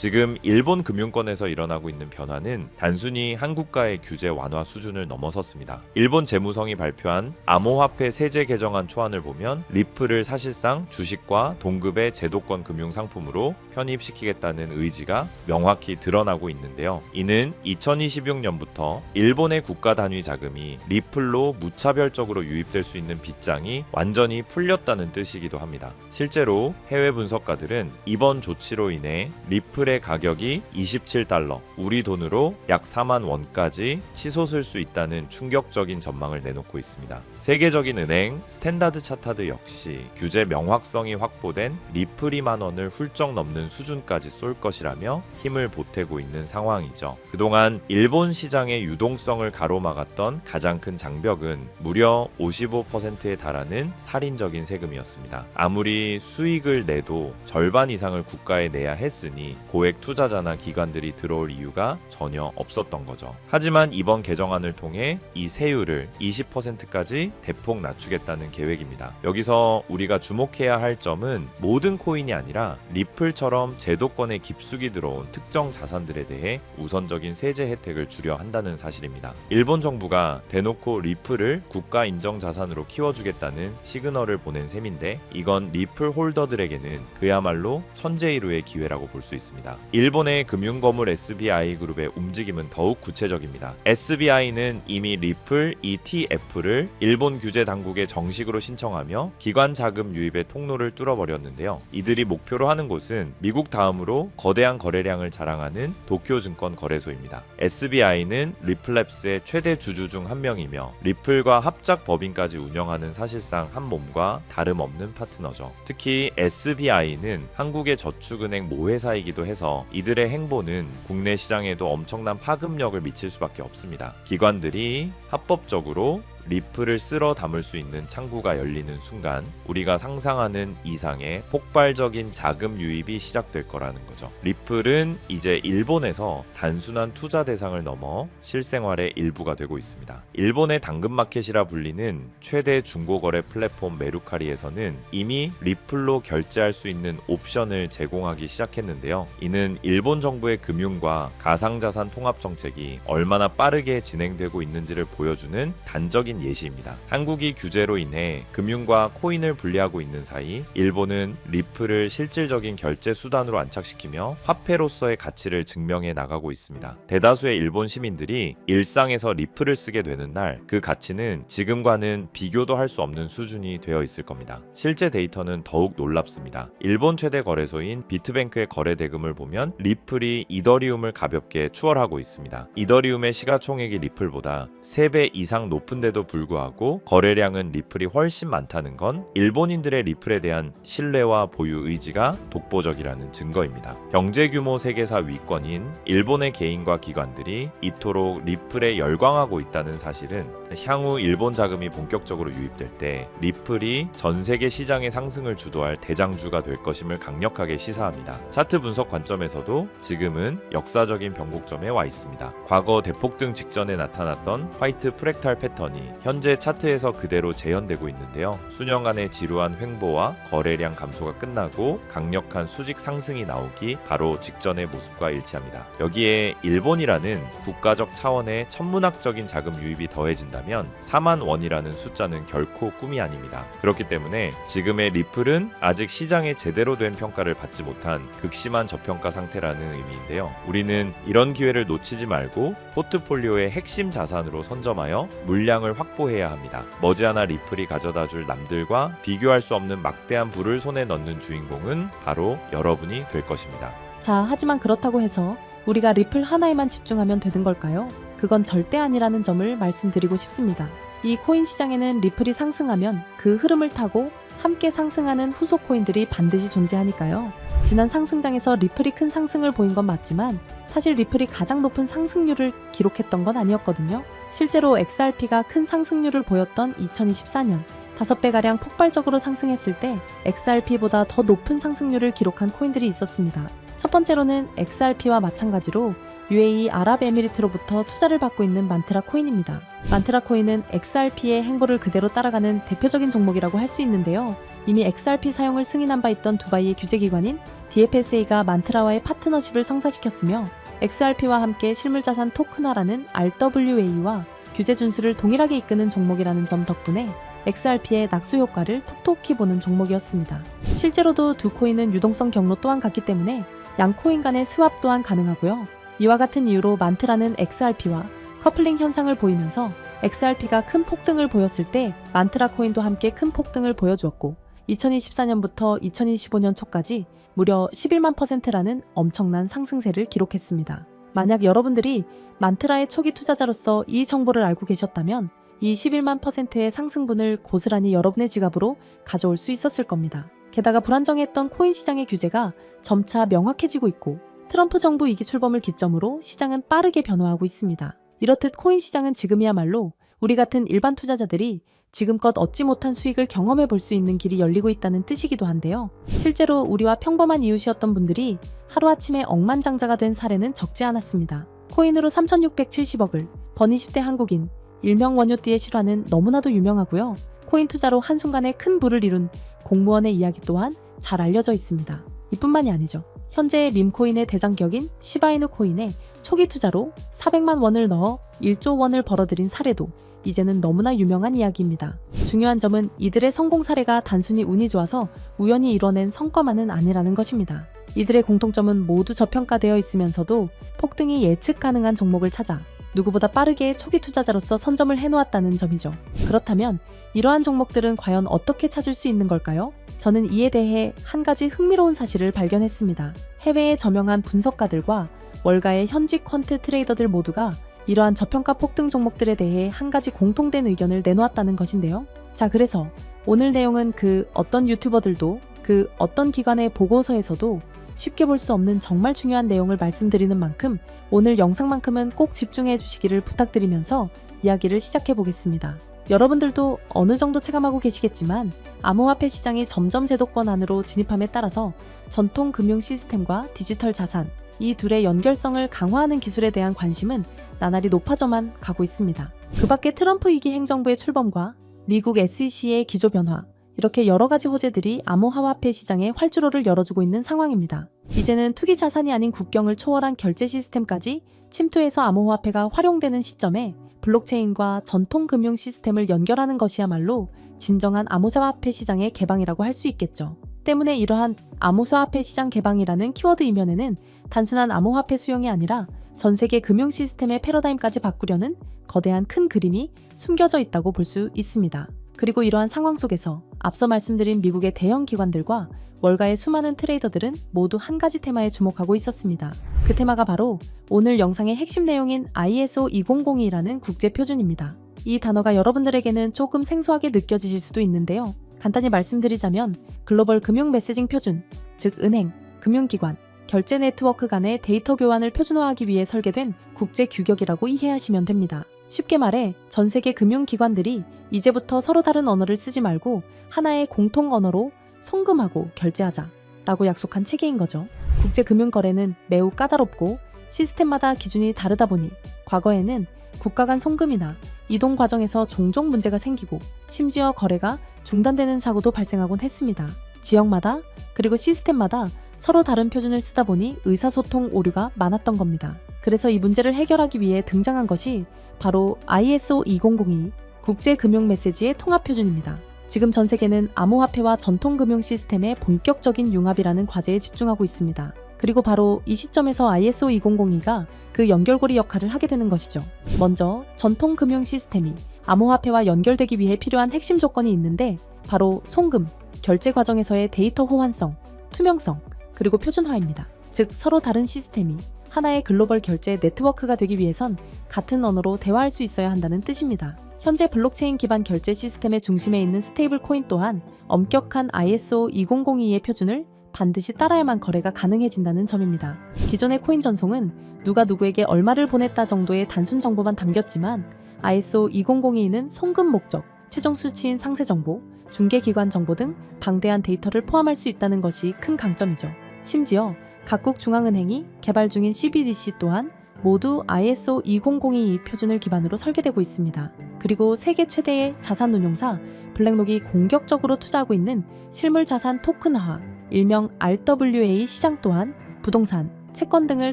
지금 일본 금융권에서 일어나고 있는 변화는 단순히 한국과의 규제 완화 수준을 넘어섰습니다. 일본 재무성이 발표한 암호화폐 세제 개정안 초안을 보면 리플을 사실상 주식과 동급의 제도권 금융 상품으로 편입시키겠다는 의지가 명확히 드러나고 있는데요. 이는 2026년부터 일본의 국가 단위 자금이 리플로 무차별적으로 유입될 수 있는 빗장이 완전히 풀렸다는 뜻이기도 합니다. 실제로 해외 분석가들은 이번 조치로 인해 리플의 가격이 27달러, 우리 돈으로 약 4만 원까지 치솟을 수 있다는 충격적인 전망을 내놓고 있습니다. 세계적인 은행 스탠다드 차타드 역시 규제 명확성이 확보된 리플 2만 원을 훌쩍 넘는 수준까지 쏠 것이라며 힘을 보태고 있는 상황이죠. 그동안 일본 시장의 유동성을 가로막았던 가장 큰 장벽은 무려 55%에 달하는 살인적인 세금이었습니다. 아무리 수익을 내도 절반 이상을 국가에 내야 했으니 고액 투자자나 기관들이 들어올 이유가 전혀 없었던 거죠. 하지만 이번 개정안을 통해 이 세율을 20%까지 대폭 낮추겠다는 계획입니다. 여기서 우리가 주목해야 할 점은 모든 코인이 아니라 리플처럼 제도권에 깊숙이 들어온 특정 자산들에 대해 우선적인 세제 혜택을 주려 한다는 사실입니다. 일본 정부가 대놓고 리플을 국가 인정 자산으로 키워주겠다는 시그널을 보낸 셈인데 이건 리플 홀더들에게는 그야말로 천재일우의 기회라고 볼 수 있습니다. 일본의 금융거물 SBI 그룹의 움직임은 더욱 구체적입니다. SBI는 이미 리플 ETF를 일본 규제 당국에 정식으로 신청하며 기관 자금 유입의 통로를 뚫어버렸는데요. 이들이 목표로 하는 곳은 미국 다음으로 거대한 거래량을 자랑하는 도쿄증권 거래소입니다. SBI는 리플랩스의 최대 주주 중 한 명이며 리플과 합작 법인까지 운영하는 사실상 한 몸과 다름없는 파트너죠. 특히 SBI는 한국의 저축은행 모회사이기도 해서 이들의 행보는 국내 시장에도 엄청난 파급력을 미칠 수밖에 없습니다. 기관들이 합법적으로 리플을 쓸어 담을 수 있는 창구가 열리는 순간 우리가 상상하는 이상의 폭발적인 자금 유입이 시작될 거라는 거죠. 리플은 이제 일본에서 단순한 투자 대상을 넘어 실생활의 일부가 되고 있습니다. 일본의 당근마켓이라 불리는 최대 중고거래 플랫폼 메루카리에서는 이미 리플로 결제할 수 있는 옵션을 제공하기 시작했는데요. 이는 일본 정부의 금융과 가상자산 통합 정책이 얼마나 빠르게 진행되고 있는지를 보여주는 단적인 예시입니다. 한국이 규제로 인해 금융과 코인을 분리하고 있는 사이 일본은 리플을 실질적인 결제 수단으로 안착시키며 화폐로서의 가치를 증명해 나가고 있습니다. 대다수의 일본 시민들이 일상에서 리플을 쓰게 되는 날 그 가치는 지금과는 비교도 할 수 없는 수준이 되어 있을 겁니다. 실제 데이터는 더욱 놀랍습니다. 일본 최대 거래소인 비트뱅크의 거래 대금을 보면 리플이 이더리움을 가볍게 추월하고 있습니다. 이더리움의 시가총액이 리플보다 3배 이상 높은데도 불구하고 거래량은 리플이 훨씬 많다는 건 일본인들의 리플에 대한 신뢰와 보유 의지가 독보적이라는 증거입니다. 경제 규모 세계사 위권인 일본의 개인과 기관들이 이토록 리플에 열광하고 있다는 사실은 향후 일본 자금이 본격적으로 유입될 때 리플이 전 세계 시장의 상승을 주도할 대장주가 될 것임을 강력하게 시사합니다. 차트 분석 관점에서도 지금은 역사적인 변곡점에 와 있습니다. 과거 대폭등 직전에 나타났던 화이트 프랙탈 패턴이 현재 차트에서 그대로 재현되고 있는데요. 수년간의 지루한 횡보와 거래량 감소가 끝나고 강력한 수직 상승이 나오기 바로 직전의 모습과 일치합니다. 여기에 일본이라는 국가적 차원의 천문학적인 자금 유입이 더해진다면 4만 원이라는 숫자는 결코 꿈이 아닙니다. 그렇기 때문에 지금의 리플은 아직 시장에 제대로 된 평가를 받지 못한 극심한 저평가 상태라는 의미인데요. 우리는 이런 기회를 놓치지 말고 포트폴리오의 핵심 자산으로 선점하여 물량을 확보해야 합니다. 머지않아 리플이 가져다줄 남들과 비교할 수 없는 막대한 부를 손에 넣는 주인공은 바로 여러분이 될 것입니다. 자, 하지만 그렇다고 해서 우리가 리플 하나에만 집중하면 되는 걸까요? 그건 절대 아니라는 점을 말씀드리고 싶습니다. 이 코인 시장에는 리플이 상승하면 그 흐름을 타고 함께 상승하는 후속 코인들이 반드시 존재하니까요. 지난 상승장에서 리플이 큰 상승을 보인 건 맞지만 사실 리플이 가장 높은 상승률을 기록했던 건 아니었거든요. 실제로 XRP가 큰 상승률을 보였던 2024년 5배가량 폭발적으로 상승했을 때 XRP보다 더 높은 상승률을 기록한 코인들이 있었습니다. 첫 번째로는 XRP와 마찬가지로 UAE 아랍에미리트로부터 투자를 받고 있는 만트라 코인입니다. 만트라 코인은 XRP의 행보를 그대로 따라가는 대표적인 종목이라고 할 수 있는데요. 이미 XRP 사용을 승인한 바 있던 두바이의 규제기관인 DFSA가 만트라와의 파트너십을 성사시켰으며 XRP와 함께 실물자산 토큰화라는 RWA와 규제 준수를 동일하게 이끄는 종목이라는 점 덕분에 XRP의 낙수 효과를 톡톡히 보는 종목이었습니다. 실제로도 두 코인은 유동성 경로 또한 같기 때문에 양 코인 간의 스왑 또한 가능하고요. 이와 같은 이유로 만트라는 XRP와 커플링 현상을 보이면서 XRP가 큰 폭등을 보였을 때 만트라 코인도 함께 큰 폭등을 보여주었고 2024년부터 2025년 초까지 무려 11만%라는 엄청난 상승세를 기록했습니다. 만약 여러분들이 만트라의 초기 투자자로서 이 정보를 알고 계셨다면 이 11만%의 상승분을 고스란히 여러분의 지갑으로 가져올 수 있었을 겁니다. 게다가 불안정했던 코인 시장의 규제가 점차 명확해지고 있고 트럼프 정부 2기 출범을 기점으로 시장은 빠르게 변화하고 있습니다. 이렇듯 코인 시장은 지금이야말로 우리 같은 일반 투자자들이 지금껏 얻지 못한 수익을 경험해 볼 수 있는 길이 열리고 있다는 뜻이기도 한데요. 실제로 우리와 평범한 이웃이었던 분들이 하루아침에 억만장자가 된 사례는 적지 않았습니다. 코인으로 3,670억을 번 20대 한국인 일명 원효띠의 실화는 너무나도 유명하고요. 코인 투자로 한순간에 큰 부를 이룬 공무원의 이야기 또한 잘 알려져 있습니다. 이뿐만이 아니죠. 현재의 밈코인의 대장격인 시바이누 코인에 초기 투자로 400만 원을 넣어 1조 원을 벌어들인 사례도 이제는 너무나 유명한 이야기입니다. 중요한 점은 이들의 성공 사례가 단순히 운이 좋아서 우연히 이뤄낸 성과만은 아니라는 것입니다. 이들의 공통점은 모두 저평가되어 있으면서도 폭등이 예측 가능한 종목을 찾아 누구보다 빠르게 초기 투자자로서 선점을 해놓았다는 점이죠. 그렇다면 이러한 종목들은 과연 어떻게 찾을 수 있는 걸까요? 저는 이에 대해 한 가지 흥미로운 사실을 발견했습니다. 해외의 저명한 분석가들과 월가의 현직 퀀트 트레이더들 모두가 이러한 저평가 폭등 종목들에 대해 한 가지 공통된 의견을 내놓았다는 것인데요. 자, 그래서 오늘 내용은 그 어떤 유튜버들도 그 어떤 기관의 보고서에서도 쉽게 볼 수 없는 정말 중요한 내용을 말씀드리는 만큼 오늘 영상만큼은 꼭 집중해 주시기를 부탁드리면서 이야기를 시작해 보겠습니다. 여러분들도 어느 정도 체감하고 계시겠지만 암호화폐 시장이 점점 제도권 안으로 진입함에 따라서 전통 금융 시스템과 디지털 자산, 이 둘의 연결성을 강화하는 기술에 대한 관심은 나날이 높아져만 가고 있습니다. 그 밖에 트럼프 2기 행정부의 출범과 미국 SEC의 기조 변화, 이렇게 여러 가지 호재들이 암호화폐 시장에 활주로를 열어주고 있는 상황입니다. 이제는 투기 자산이 아닌 국경을 초월한 결제 시스템까지 침투해서 암호화폐가 활용되는 시점에 블록체인과 전통 금융 시스템을 연결하는 것이야말로 진정한 암호화폐 시장의 개방이라고 할 수 있겠죠. 때문에 이러한 암호화폐 시장 개방이라는 키워드 이면에는 단순한 암호화폐 수용이 아니라 전 세계 금융 시스템의 패러다임까지 바꾸려는 거대한 큰 그림이 숨겨져 있다고 볼 수 있습니다. 그리고 이러한 상황 속에서 앞서 말씀드린 미국의 대형 기관들과 월가의 수많은 트레이더들은 모두 한 가지 테마에 주목하고 있었습니다. 그 테마가 바로 오늘 영상의 핵심 내용인 ISO 2002라는 국제 표준입니다. 이 단어가 여러분들에게는 조금 생소하게 느껴지실 수도 있는데요. 간단히 말씀드리자면 글로벌 금융 메시징 표준, 즉 은행, 금융기관, 결제 네트워크 간의 데이터 교환을 표준화하기 위해 설계된 국제 규격이라고 이해하시면 됩니다. 쉽게 말해 전 세계 금융기관들이 이제부터 서로 다른 언어를 쓰지 말고 하나의 공통 언어로 송금하고 결제하자 라고 약속한 체계인 거죠. 국제금융거래는 매우 까다롭고 시스템마다 기준이 다르다 보니 과거에는 국가 간 송금이나 이동 과정에서 종종 문제가 생기고 심지어 거래가 중단되는 사고도 발생하곤 했습니다. 지역마다 그리고 시스템마다 서로 다른 표준을 쓰다 보니 의사소통 오류가 많았던 겁니다. 그래서 이 문제를 해결하기 위해 등장한 것이 바로 ISO 2002 국제금융메시지의 통합표준입니다. 지금 전 세계는 암호화폐와 전통금융 시스템의 본격적인 융합이라는 과제에 집중하고 있습니다. 그리고 바로 이 시점에서 ISO 2002가 그 연결고리 역할을 하게 되는 것이죠. 먼저 전통금융 시스템이 암호화폐와 연결되기 위해 필요한 핵심 조건이 있는데 바로 송금, 결제 과정에서의 데이터 호환성, 투명성, 그리고 표준화입니다. 즉 서로 다른 시스템이 하나의 글로벌 결제 네트워크가 되기 위해선 같은 언어로 대화할 수 있어야 한다는 뜻입니다. 현재 블록체인 기반 결제 시스템의 중심에 있는 스테이블 코인 또한 엄격한 ISO 2002의 표준을 반드시 따라야만 거래가 가능해진다는 점입니다. 기존의 코인 전송은 누가 누구에게 얼마를 보냈다 정도의 단순 정보만 담겼지만 ISO 2002는 송금 목적, 최종 수취인 상세 정보, 중개기관 정보 등 방대한 데이터를 포함할 수 있다는 것이 큰 강점이죠. 심지어 각국 중앙은행이 개발 중인 CBDC 또한 모두 ISO 2002 표준을 기반으로 설계되고 있습니다. 그리고 세계 최대의 자산운용사 블랙록이 공격적으로 투자하고 있는 실물자산 토큰화, 일명 RWA 시장 또한 부동산, 채권 등을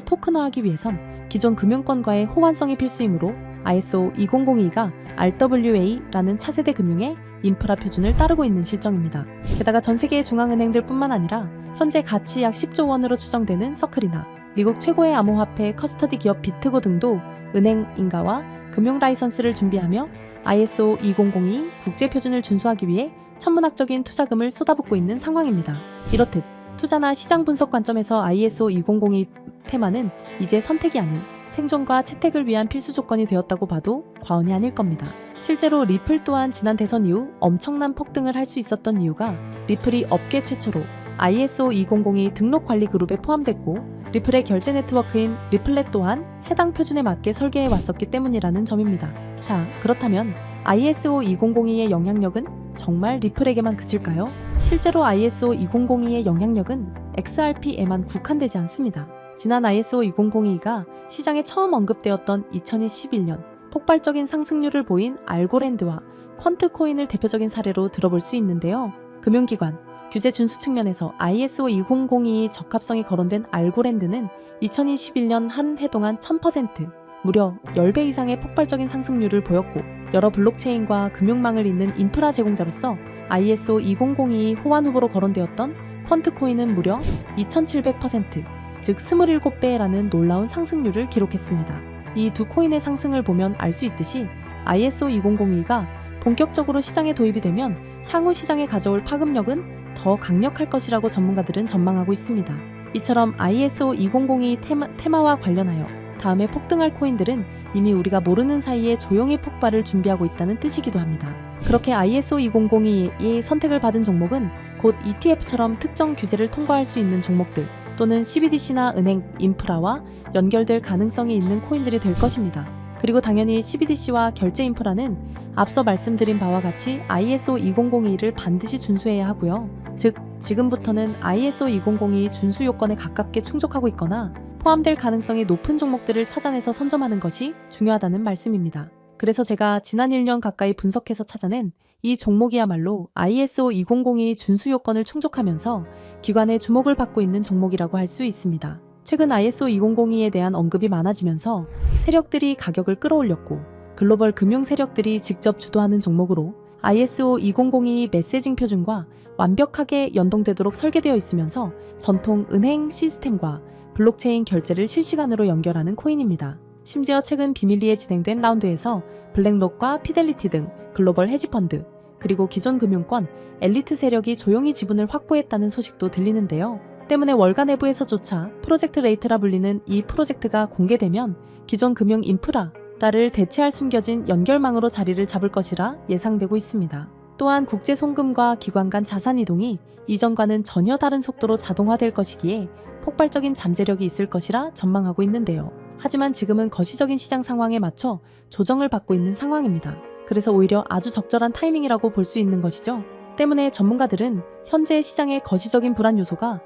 토큰화하기 위해선 기존 금융권과의 호환성이 필수이므로 ISO 2002가 RWA라는 차세대 금융의 인프라 표준을 따르고 있는 실정입니다. 게다가 전 세계의 중앙은행들 뿐만 아니라 현재 가치 약 10조 원으로 추정되는 서클이나 미국 최고의 암호화폐 커스터디 기업 비트고 등도 은행 인가와 금융 라이선스를 준비하며 ISO 2002 국제 표준을 준수하기 위해 천문학적인 투자금을 쏟아붓고 있는 상황입니다. 이렇듯 투자나 시장 분석 관점에서 ISO 2002 테마는 이제 선택이 아닌 생존과 채택을 위한 필수 조건이 되었다고 봐도 과언이 아닐 겁니다. 실제로 리플 또한 지난 대선 이후 엄청난 폭등을 할 수 있었던 이유가 리플이 업계 최초로 ISO 2002 등록 관리 그룹에 포함됐고 리플의 결제 네트워크인 리플렛 또한 해당 표준에 맞게 설계해 왔었기 때문이라는 점입니다. 자, 그렇다면 ISO 2002의 영향력은 정말 리플에게만 그칠까요? 실제로 ISO 2002의 영향력은 XRP에만 국한되지 않습니다. 지난 ISO 2002가 시장에 처음 언급되었던 2021년 폭발적인 상승률을 보인 알고랜드와 퀀트코인을 대표적인 사례로 들어볼 수 있는데요. 금융기관, 규제 준수 측면에서 ISO 2002의 적합성이 거론된 알고랜드는 2021년 한 해 동안 1000%, 무려 10배 이상의 폭발적인 상승률을 보였고 여러 블록체인과 금융망을 잇는 인프라 제공자로서 ISO 2002 호환 후보로 거론되었던 퀀트코인은 무려 2700%, 즉 27배라는 놀라운 상승률을 기록했습니다. 이 두 코인의 상승을 보면 알 수 있듯이 ISO 2002가 본격적으로 시장에 도입이 되면 향후 시장에 가져올 파급력은 더 강력할 것이라고 전문가들은 전망하고 있습니다. 이처럼 ISO 2002 테마와 관련하여 다음에 폭등할 코인들은 이미 우리가 모르는 사이에 조용히 폭발을 준비하고 있다는 뜻이기도 합니다. 그렇게 ISO 2002의 선택을 받은 종목은 곧 ETF처럼 특정 규제를 통과할 수 있는 종목들 또는 CBDC나 은행, 인프라와 연결될 가능성이 있는 코인들이 될 것입니다. 그리고 당연히 CBDC와 결제 인프라는 앞서 말씀드린 바와 같이 ISO 2002를 반드시 준수해야 하고요. 즉, 지금부터는 ISO 2002 준수 요건에 가깝게 충족하고 있거나 포함될 가능성이 높은 종목들을 찾아내서 선점하는 것이 중요하다는 말씀입니다. 그래서 제가 지난 1년 가까이 분석해서 찾아낸 이 종목이야말로 ISO 2002 준수 요건을 충족하면서 기관의 주목을 받고 있는 종목이라고 할 수 있습니다. 최근 ISO 2002에 대한 언급이 많아지면서 세력들이 가격을 끌어올렸고 글로벌 금융 세력들이 직접 주도하는 종목으로 ISO 2002 메시징 표준과 완벽하게 연동되도록 설계되어 있으면서 전통 은행 시스템과 블록체인 결제를 실시간으로 연결하는 코인입니다. 심지어 최근 비밀리에 진행된 라운드에서 블랙록과 피델리티 등 글로벌 헤지펀드, 그리고 기존 금융권, 엘리트 세력이 조용히 지분을 확보했다는 소식도 들리는데요. 때문에 월가 내부에서조차 프로젝트 레이트라 불리는 이 프로젝트가 공개되면 기존 금융 인프라를 대체할 숨겨진 연결망으로 자리를 잡을 것이라 예상되고 있습니다. 또한 국제 송금과 기관 간 자산 이동이 이전과는 전혀 다른 속도로 자동화될 것이기에 폭발적인 잠재력이 있을 것이라 전망하고 있는데요. 하지만 지금은 거시적인 시장 상황에 맞춰 조정을 받고 있는 상황입니다. 그래서 오히려 아주 적절한 타이밍이라고 볼 수 있는 것이죠. 때문에 전문가들은 현재 시장의 거시적인 불안 요소가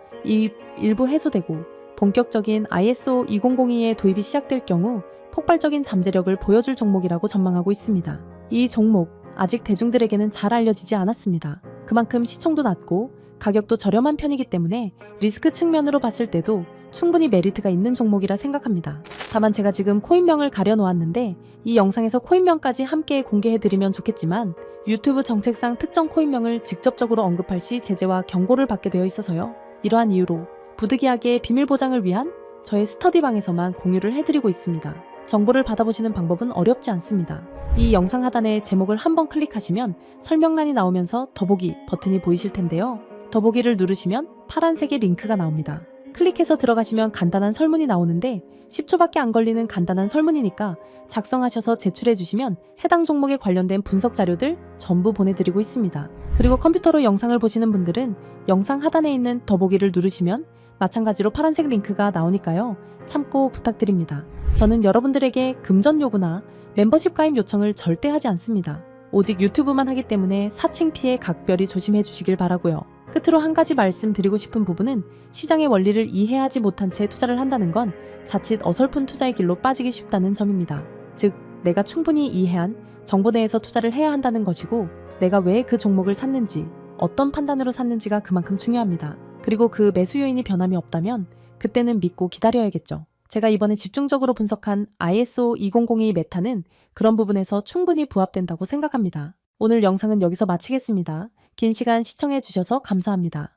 일부 해소되고 본격적인 ISO 2002의 도입이 시작될 경우 폭발적인 잠재력을 보여줄 종목이라고 전망하고 있습니다. 이 종목 아직 대중들에게는 잘 알려지지 않았습니다. 그만큼 시총도 낮고 가격도 저렴한 편이기 때문에 리스크 측면으로 봤을 때도 충분히 메리트가 있는 종목이라 생각합니다. 다만 제가 지금 코인명을 가려놓았는데 이 영상에서 코인명까지 함께 공개해드리면 좋겠지만 유튜브 정책상 특정 코인명을 직접적으로 언급할 시 제재와 경고를 받게 되어 있어서요. 이러한 이유로 부득이하게 비밀 보장을 위한 저의 스터디방에서만 공유를 해드리고 있습니다. 정보를 받아보시는 방법은 어렵지 않습니다. 이 영상 하단에 제목을 한번 클릭하시면 설명란이 나오면서 더보기 버튼이 보이실 텐데요. 더보기를 누르시면 파란색의 링크가 나옵니다. 클릭해서 들어가시면 간단한 설문이 나오는데 10초밖에 안 걸리는 간단한 설문이니까 작성하셔서 제출해 주시면 해당 종목에 관련된 분석 자료들 전부 보내드리고 있습니다. 그리고 컴퓨터로 영상을 보시는 분들은 영상 하단에 있는 더보기를 누르시면 마찬가지로 파란색 링크가 나오니까요. 참고 부탁드립니다. 저는 여러분들에게 금전 요구나 멤버십 가입 요청을 절대 하지 않습니다. 오직 유튜브만 하기 때문에 사칭 피해 각별히 조심해 주시길 바라고요. 끝으로 한 가지 말씀드리고 싶은 부분은 시장의 원리를 이해하지 못한 채 투자를 한다는 건 자칫 어설픈 투자의 길로 빠지기 쉽다는 점입니다. 즉, 내가 충분히 이해한 정보 내에서 투자를 해야 한다는 것이고 내가 왜 그 종목을 샀는지, 어떤 판단으로 샀는지가 그만큼 중요합니다. 그리고 그 매수 요인이 변함이 없다면 그때는 믿고 기다려야겠죠. 제가 이번에 집중적으로 분석한 ISO 2002 메타는 그런 부분에서 충분히 부합된다고 생각합니다. 오늘 영상은 여기서 마치겠습니다. 긴 시간 시청해 주셔서 감사합니다.